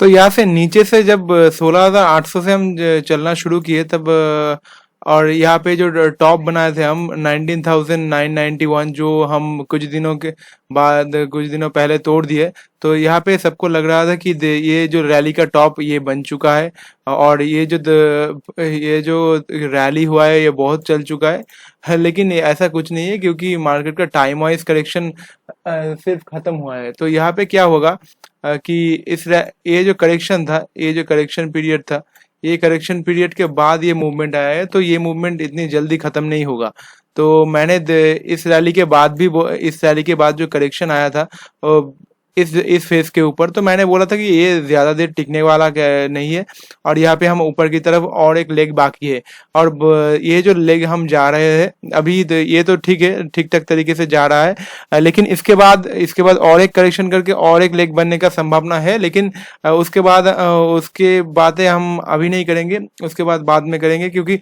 तो यहाँ से नीचे से जब 16,800 से हम चलना शुरू किए तब और यहाँ पे जो टॉप बनाए थे हम 19,991, जो हम कुछ दिनों के बाद कुछ दिनों पहले तोड़ दिए। तो यहाँ पे सबको लग रहा था कि ये जो रैली का टॉप ये बन चुका है और ये जो रैली हुआ है ये बहुत चल चुका है। लेकिन ऐसा कुछ नहीं है, क्योंकि मार्केट का टाइम वाइज करेक्शन सिर्फ खत्म हुआ है। तो यहाँ पे क्या होगा कि ये जो करेक्शन था, ये जो करेक्शन पीरियड था, ये करेक्शन पीरियड के बाद ये मूवमेंट आया है, तो ये मूवमेंट इतनी जल्दी खत्म नहीं होगा। तो इस रैली के बाद जो करेक्शन आया था इस फेज के ऊपर, तो मैंने बोला था कि ये ज्यादा देर टिकने वाला नहीं है और यहाँ पे हम ऊपर की तरफ और एक लेग बाकी है। और ये जो लेग हम जा रहे हैं अभी, ये तो ठीक है, ठीक ठाक तरीके से जा रहा है। लेकिन इसके बाद और एक करेक्शन करके और एक लेग बनने का संभावना है। लेकिन उसके बातें हम अभी नहीं करेंगे, उसके बाद में करेंगे, क्योंकि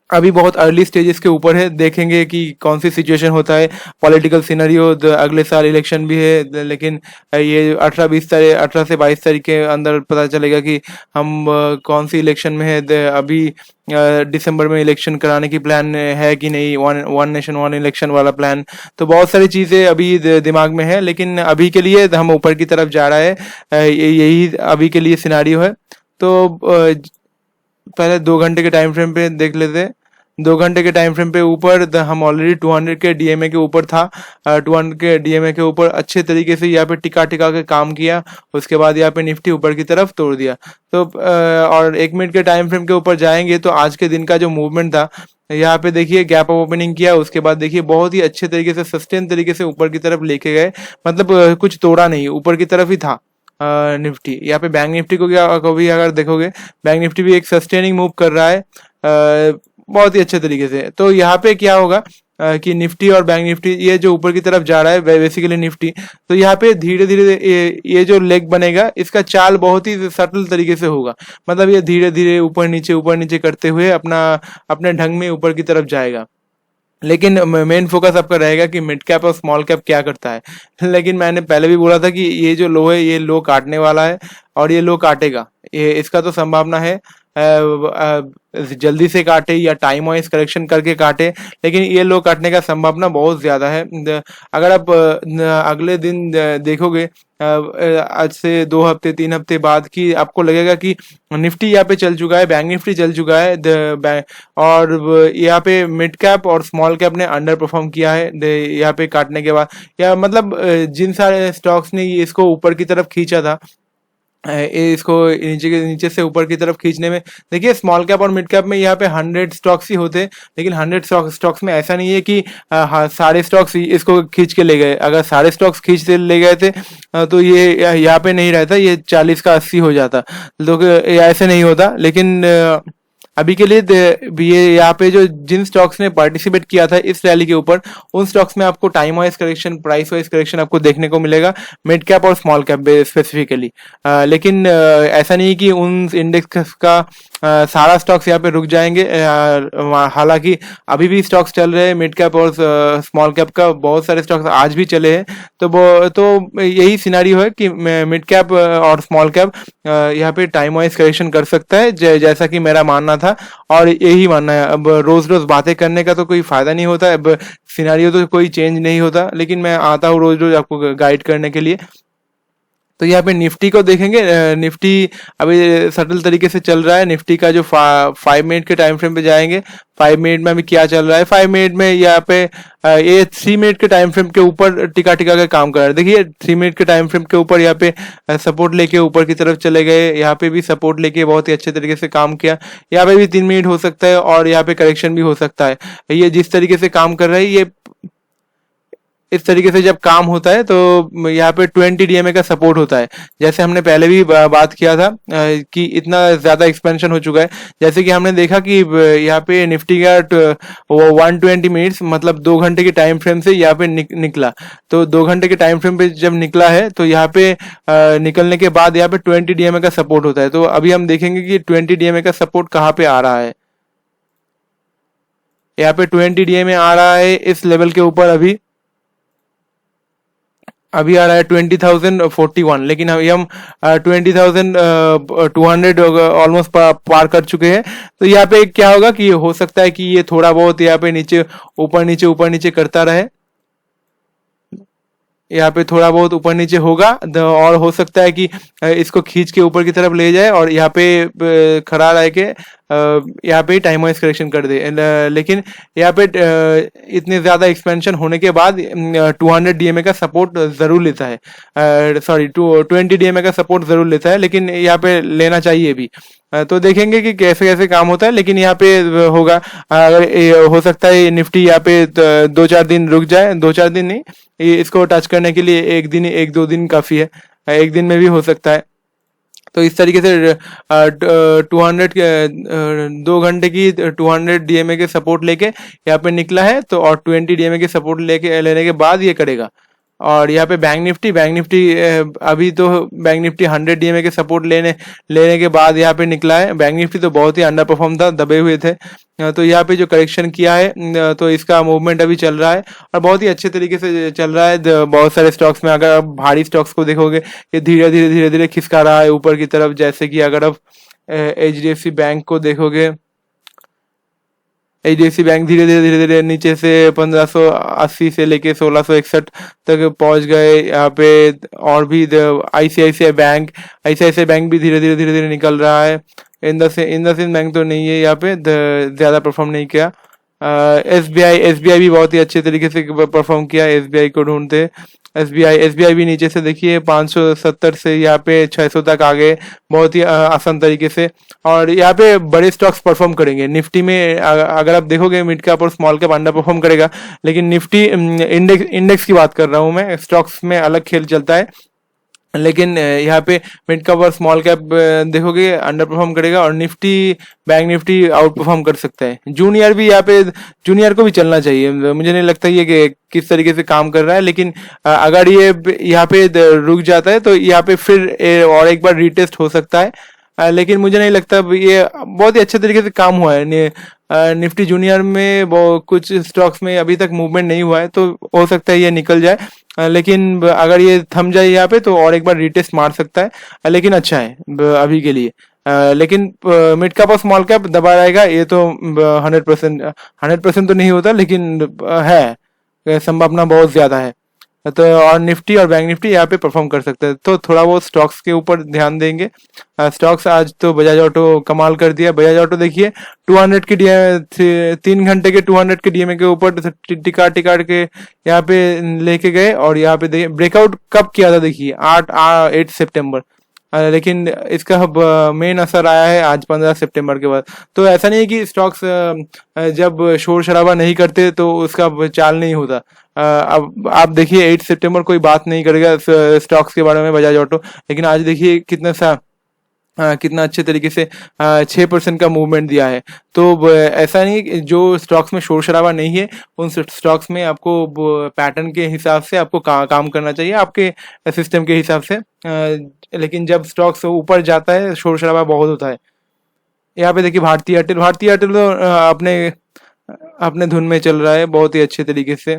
अभी बहुत अर्ली स्टेजेस के ऊपर है। देखेंगे कि कौन सी सिचुएशन होता है। पॉलिटिकल सिनेरियो, अगले साल इलेक्शन भी है, लेकिन ये 18 से 22 तारीख के अंदर पता चलेगा कि हम कौन सी इलेक्शन में है। अभी दिसंबर में इलेक्शन कराने की प्लान है कि नहीं, वन नेशन वन इलेक्शन वाला प्लान। तो बहुत सारी चीजें अभी दिमाग में है, लेकिन अभी के लिए हम ऊपर की तरफ जा रहा है। यही अभी के लिए सिनारियो है। तो पहले 2 घंटे के टाइम फ्रेम पे देख लेते हैं। 2 घंटे के टाइम फ्रेम पे ऊपर हम ऑलरेडी 200 के डीएमए के ऊपर था। 200 के डीएमए के ऊपर अच्छे तरीके से यहाँ पे टिका टिका के काम किया। उसके बाद यहाँ पे निफ्टी ऊपर की तरफ तोड़ दिया। तो और 1 मिनट के टाइम फ्रेम के ऊपर जाएंगे तो आज के दिन का जो मूवमेंट था, यहाँ पे देखिए गैप अप ओपनिंग किया, उसके बाद देखिए बहुत ही अच्छे तरीके से सस्टेन तरीके से ऊपर की तरफ लेके गए। मतलब कुछ तोड़ा नहीं, ऊपर की तरफ ही था निफ्टी। यहाँ पे बैंक निफ्टी को भी अगर देखोगे, बैंक निफ्टी भी एक सस्टेनिंग मूव कर रहा है बहुत ही अच्छे तरीके से। तो यहाँ पे क्या होगा कि निफ्टी और बैंक निफ्टी ये जो ऊपर की तरफ जा रहा है बेसिकली निफ्टी, तो यहाँ पे धीरे धीरे ये जो लेग बनेगा इसका चाल बहुत ही सटल तरीके से होगा। मतलब ये धीरे धीरे ऊपर नीचे करते हुए अपने ढंग में ऊपर की तरफ जाएगा। लेकिन मेन फोकस आपका रहेगा कि मिड कैप और स्मॉल कैप क्या करता है। लेकिन मैंने पहले भी बोला था कि ये जो लो है ये लो काटने वाला है और ये लो काटेगा। ये इसका तो संभावना है जल्दी से काटे या टाइम वाइज करेक्शन करके काटे, लेकिन ये लो काटने का संभावना बहुत ज्यादा है। अगर आप अगले दिन देखोगे आज से 2 हफ्ते 3 हफ्ते बाद की, आपको लगेगा कि निफ्टी यहाँ पे चल चुका है, बैंक निफ्टी चल चुका है और यहाँ पे मिड कैप और स्मॉल कैप ने अंडर परफॉर्म किया है यहाँ पे काटने के बाद। या मतलब जिन सारे स्टॉक्स ने इसको ऊपर की तरफ खींचा था, इसको नीचे से ऊपर की तरफ खींचने में, देखिए स्मॉल कैप और मिड कैप में यहाँ पे 100 स्टॉक्स ही होते हैं। लेकिन 100 स्टॉक्स में ऐसा नहीं है कि सारे स्टॉक्स इसको खींच के ले गए। अगर सारे स्टॉक्स खींच के ले गए थे तो ये यहाँ पे नहीं रहता, ये 40 का 80 हो जाता। तो ऐसे नहीं होता। लेकिन अभी के लिए ये यहाँ पे जो जिन स्टॉक्स ने पार्टिसिपेट किया था इस रैली के ऊपर, उन स्टॉक्स में आपको time wise correction, price wise correction आपको देखने को मिलेगा, मिड कैप और स्मॉल कैप स्पेसिफिकली। लेकिन ऐसा नहीं कि उन इंडेक्स का सारा स्टॉक्स यहाँ पे रुक जाएंगे। हालांकि अभी भी स्टॉक्स चल रहे हैं, मिड कैप और स्मॉल कैप का बहुत सारे स्टॉक्स आज भी चले हैं। तो यही सिनारियो है कि मिड कैप और स्मॉल कैप यहाँ पे टाइम वाइज करेक्शन कर सकता है, जैसा कि मेरा मानना था और यही मानना है। अब रोज रोज बातें करने का तो कोई फायदा नहीं होता, अब सिनारियो तो कोई चेंज नहीं होता, लेकिन मैं आता हूँ रोज रोज आपको गाइड करने के लिए। तो यहाँ पे निफ्टी को देखेंगे। निफ्टी अभी सटल तरीके से चल रहा है। निफ्टी का जो 5 मिनट के टाइम फ्रेम पे जाएंगे, 5 मिनट में अभी क्या चल रहा है। 5 मिनट में यहाँ पे ये 3 मिनट के टाइम फ्रेम के ऊपर टिका टिका के काम कर रहा है। देखिए 3 मिनट के टाइम फ्रेम के ऊपर यहाँ पे सपोर्ट लेके ऊपर की तरफ चले गए, यहाँ पे भी सपोर्ट लेके बहुत ही अच्छे तरीके से काम किया। यहाँ पे भी 3 मिनट हो सकता है और यहाँ पे करेक्शन भी हो सकता है। ये जिस तरीके से काम कर रहा है, ये इस तरीके से जब काम होता है तो यहाँ पे 20 डीएमए का सपोर्ट होता है। जैसे हमने पहले भी बात किया था कि इतना ज्यादा एक्सपेंशन हो चुका है। जैसे कि हमने देखा कि यहाँ पे निफ्टी का 120 मिनट्स मतलब 2 घंटे के टाइम फ्रेम से यहाँ पे निकला। तो 2 घंटे के टाइम फ्रेम पे जब निकला है तो यहाँ पे निकलने के बाद यहाँ पे 20 डीएमए का सपोर्ट होता है। तो अभी हम देखेंगे कि 20 डीएमए का सपोर्ट कहाँ पे आ रहा है। यहाँ पे 20 डीएमए आ रहा है इस लेवल के ऊपर। अभी आ रहा है 20,041, लेकिन अभी हम 20,200 ऑलमोस्ट पार कर चुके हैं। तो यहाँ पे क्या होगा कि हो सकता है कि ये थोड़ा बहुत यहाँ पे नीचे ऊपर नीचे करता रहे। यहाँ पे थोड़ा बहुत ऊपर नीचे होगा और हो सकता है कि इसको खींच के ऊपर की तरफ ले जाए और यहाँ पे खड़ा रह के यहाँ पे टाइम वाइज करेक्शन कर दे। लेकिन यहाँ पे इतने ज्यादा एक्सपेंशन होने के बाद 200 डीएमए का सपोर्ट जरूर लेता है, सॉरी 20 डीएमए का सपोर्ट जरूर लेता है, लेकिन यहाँ पे लेना चाहिए भी। तो देखेंगे कि कैसे कैसे काम होता है, लेकिन यहाँ पे होगा। अगर हो सकता है निफ्टी यहाँ पे 2-4 दिन रुक जाए, 2-4 दिन नहीं, इसको टच करने के लिए एक दिन 1-2 दिन काफी है, एक दिन में भी हो सकता है। तो इस तरीके से 200 के 2 घंटे की 200 डीएमए के सपोर्ट लेके यहाँ पे निकला है। तो और 20 डीएमए के सपोर्ट लेके लेने के बाद ये करेगा। और यहाँ पे बैंक निफ्टी अभी तो बैंक निफ्टी 100 डीएमए के सपोर्ट लेने लेने के बाद यहाँ पे निकला है। बैंक निफ्टी तो बहुत ही अंडर परफॉर्म था, दबे हुए थे। तो यहाँ पे जो करेक्शन किया है, तो इसका मूवमेंट अभी चल रहा है और बहुत ही अच्छे तरीके से चल रहा है। बहुत सारे स्टॉक्स में अगर आप भारी स्टॉक्स को देखोगे, ये धीरे धीरे खिसका रहा है ऊपर की तरफ। जैसे कि अगर आप HDFC बैंक को देखोगे, HDFC बैंक धीरे धीरे नीचे से 1580 से लेके 1661 तक पहुंच गए यहाँ पे। और भी आईसीआईसीआई बैंक भी धीरे धीरे निकल रहा है। इंडसइंड बैंक तो नहीं है यहाँ पे, ज्यादा परफॉर्म नहीं किया। एसबीआई भी बहुत ही अच्छे तरीके से परफॉर्म किया। एसबीआई को ढूंढते, एसबीआई भी नीचे से देखिए 570 से यहाँ पे 600 तक आ गए, बहुत ही आसान तरीके से। और यहाँ पे बड़े स्टॉक्स परफॉर्म करेंगे। निफ्टी में अगर आप देखोगे मिड कैप और स्मॉल कैप अंडर परफॉर्म करेगा, लेकिन निफ्टी इंडेक्स की बात कर रहा हूँ मैं, स्टॉक्स में अलग खेल चलता है। लेकिन यहाँ पे मिड कैप और स्मॉल कैप देखोगे अंडर परफॉर्म करेगा, और बैंक निफ्टी आउट परफॉर्म कर सकता है। जूनियर भी यहाँ पे, जूनियर को भी चलना चाहिए। मुझे नहीं लगता ये कि किस तरीके से काम कर रहा है, लेकिन अगर ये यहाँ पे रुक जाता है तो यहाँ पे फिर और एक बार रीटेस्ट हो सकता है। लेकिन मुझे नहीं लगता, ये बहुत ही अच्छे तरीके से काम हुआ है। निफ्टी जूनियर में कुछ स्टॉक्स में अभी तक मूवमेंट नहीं हुआ है, तो हो सकता है ये निकल जाए। लेकिन अगर ये थम जाए यहाँ पे तो और एक बार रीटेस्ट मार सकता है। लेकिन अच्छा है अभी के लिए। लेकिन मिड कैप और स्मॉल कैप दबा रहेगा, ये तो 100% तो नहीं होता, लेकिन है, संभावना बहुत ज्यादा है। तो और निफ्टी और बैंक निफ्टी यहाँ पे परफॉर्म कर सकते हैं। तो थोड़ा बहुत स्टॉक्स के ऊपर ध्यान देंगे। स्टॉक्स आज तो बजाज ऑटो कमाल कर दिया। बजाज ऑटो देखिए 200 के 3 घंटे के 200 के डीएमए के ऊपर टिका के यहाँ पे लेके गए, और यहाँ पे देखिए ब्रेकआउट कब किया था, देखिए 8 सितंबर। लेकिन इसका मेन असर आया है आज 15 सितंबर के बाद। तो ऐसा नहीं है कि स्टॉक्स जब शोर शराबा नहीं करते तो उसका चाल नहीं होता। अब आप देखिए 8 सितंबर कोई बात नहीं करेगा स्टॉक्स के बारे में, बजाज ऑटो, लेकिन आज देखिए कितना अच्छे तरीके से 6% का मूवमेंट दिया है। तो ऐसा नहीं कि जो स्टॉक्स में शोर शराबा नहीं है, उन स्टॉक्स में आपको पैटर्न के हिसाब से आपको काम करना चाहिए, आपके सिस्टम के हिसाब से। लेकिन जब स्टॉक्स ऊपर जाता है शोर शराबा बहुत होता है। यहाँ पे देखिए भारतीय एयरटेल तो अपने अपने धुन में चल रहा है बहुत ही अच्छे तरीके से।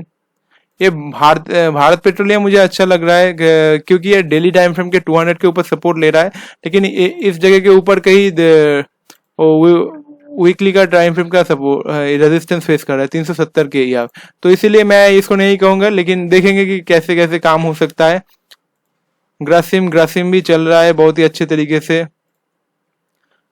ये भारत पेट्रोलियम मुझे अच्छा लग रहा है क्योंकि ये डेली टाइम फ्रेम के 200 के ऊपर सपोर्ट ले रहा है, लेकिन इस जगह के ऊपर कहीं वीकली का टाइम फ्रेम का सपोर्ट रेजिस्टेंस फेस कर रहा है 370 के या। तो इसीलिए मैं इसको नहीं कहूंगा, लेकिन देखेंगे कि कैसे कैसे काम हो सकता है। ग्रासिम भी चल रहा है बहुत ही अच्छे तरीके से।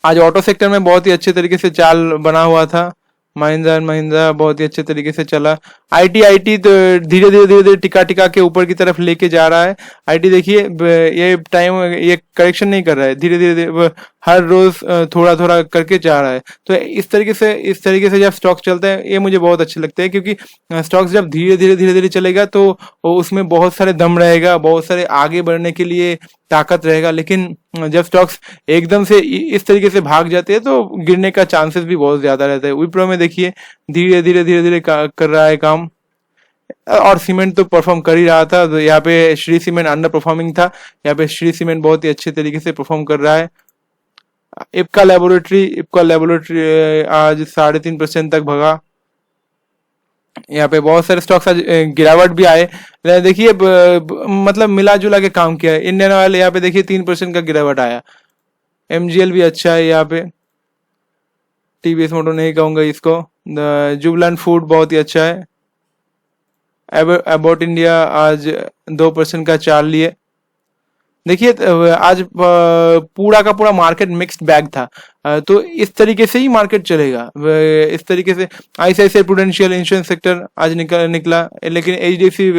आज ऑटो सेक्टर में बहुत ही अच्छे तरीके से चाल बना हुआ था। महिंद्रा एंड महिंद्रा बहुत ही अच्छे तरीके से चला। आईटी तो धीरे धीरे टिका के ऊपर की तरफ लेके जा रहा है। आईटी देखिए ये करेक्शन नहीं कर रहा है, धीरे धीरे हर रोज थोड़ा थोड़ा करके जा रहा है। तो इस तरीके से जब स्टॉक चलते हैं ये मुझे बहुत अच्छे लगते हैं, क्योंकि स्टॉक्स जब धीरे धीरे चलेगा तो उसमें बहुत सारे दम रहेगा, बहुत सारे आगे बढ़ने के लिए ताकत रहेगा। लेकिन जब स्टॉक्स एकदम से इस तरीके से भाग जाते हैं तो गिरने का चांसेस भी बहुत ज्यादा रहता है। विप्रो में देखिए धीरे धीरे कर रहा है काम, और सीमेंट तो परफॉर्म कर ही रहा था। तो यहाँ पे श्री सीमेंट अंडर परफॉर्मिंग था, यहाँ पे श्री सीमेंट बहुत ही अच्छे तरीके से परफॉर्म कर रहा है। इप्का लेबोरेटरी आज 3.5% तक भगा। यहाँ पे बहुत सारे स्टॉक्स आज गिरावट भी आए। देखिए मतलब मिला जुला के काम किया है। इंडियन ऑयल यहाँ पे देखिए 3% का गिरावट आया। एमजीएल भी अच्छा है यहाँ पे। टीवीएस मोटर नहीं कहूंगा इसको। जुबलेंट फूड बहुत ही अच्छा है। अबाउट इंडिया आज 2% का चाल लिए। देखिए आज पूरा का पूरा मार्केट मिक्स्ड बैग था। तो इस तरीके से ही मार्केट चलेगा। इस तरीके से आईसीआईसीआई प्रूडेंशियल इंश्योरेंस सेक्टर आज निकला, लेकिन एचडीएफसी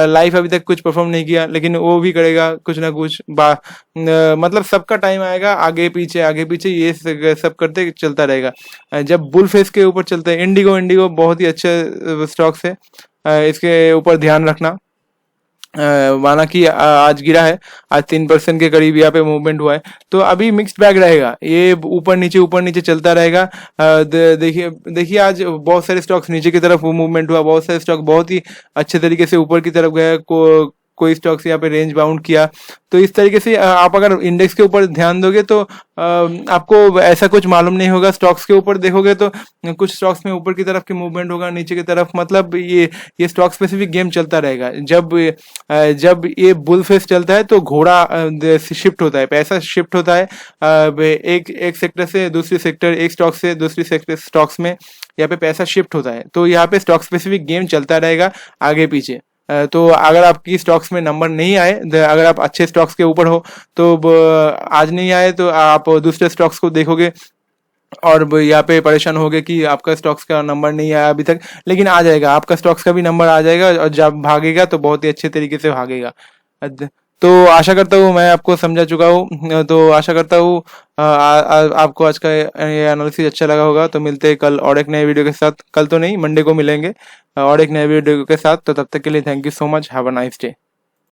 लाइफ अभी तक कुछ परफॉर्म नहीं किया, लेकिन वो भी करेगा कुछ ना कुछ। मतलब सबका टाइम आएगा, आगे पीछे ये सब करते चलता रहेगा। जब बुल फेस के ऊपर चलते हैं, इंडिगो बहुत ही अच्छे स्टॉक्स है, इसके ऊपर ध्यान रखना। माना कि आज गिरा है, आज 3% के करीब यहाँ पे मूवमेंट हुआ है। तो अभी मिक्स्ड बैग रहेगा, ये ऊपर नीचे चलता रहेगा। देखिए आज बहुत सारे स्टॉक्स नीचे की तरफ मूवमेंट हुआ, बहुत सारे स्टॉक बहुत ही अच्छे तरीके से ऊपर की तरफ गए, कोई स्टॉक्स यहाँ पे रेंज बाउंड किया। तो इस तरीके से आप अगर इंडेक्स के ऊपर ध्यान दोगे तो आपको ऐसा कुछ मालूम नहीं होगा। स्टॉक्स के ऊपर देखोगे तो कुछ स्टॉक्स में ऊपर की तरफ की मूवमेंट होगा, नीचे की तरफ, मतलब ये स्टॉक स्पेसिफिक गेम चलता रहेगा। जब ये बुल फेस चलता है तो घोड़ा शिफ्ट होता है, पैसा शिफ्ट होता है एक सेक्टर से दूसरी सेक्टर, एक स्टॉक से दूसरी सेक्टर स्टॉक्स में यहाँ पे पैसा शिफ्ट होता है। तो यहाँ पे स्टॉक स्पेसिफिक गेम चलता रहेगा आगे पीछे। तो अगर आपकी स्टॉक्स में नंबर नहीं आए, अगर आप अच्छे स्टॉक्स के ऊपर हो तो आज नहीं आए तो आप दूसरे स्टॉक्स को देखोगे और यहाँ पे परेशान होगे कि आपका स्टॉक्स का नंबर नहीं आया अभी तक, लेकिन आ जाएगा, आपका स्टॉक्स का भी नंबर आ जाएगा और जब भागेगा तो बहुत ही अच्छे तरीके से भागेगा। तो आशा करता हूँ मैं आपको समझा चुका हूँ। तो आशा करता हूँ आपको आज का ये एनालिसिस अच्छा लगा होगा। तो मिलते हैं कल और एक नए वीडियो के साथ। कल तो नहीं, मंडे को मिलेंगे और एक नए वीडियो के साथ। तो तब तक के लिए thank you so much. Have a nice day.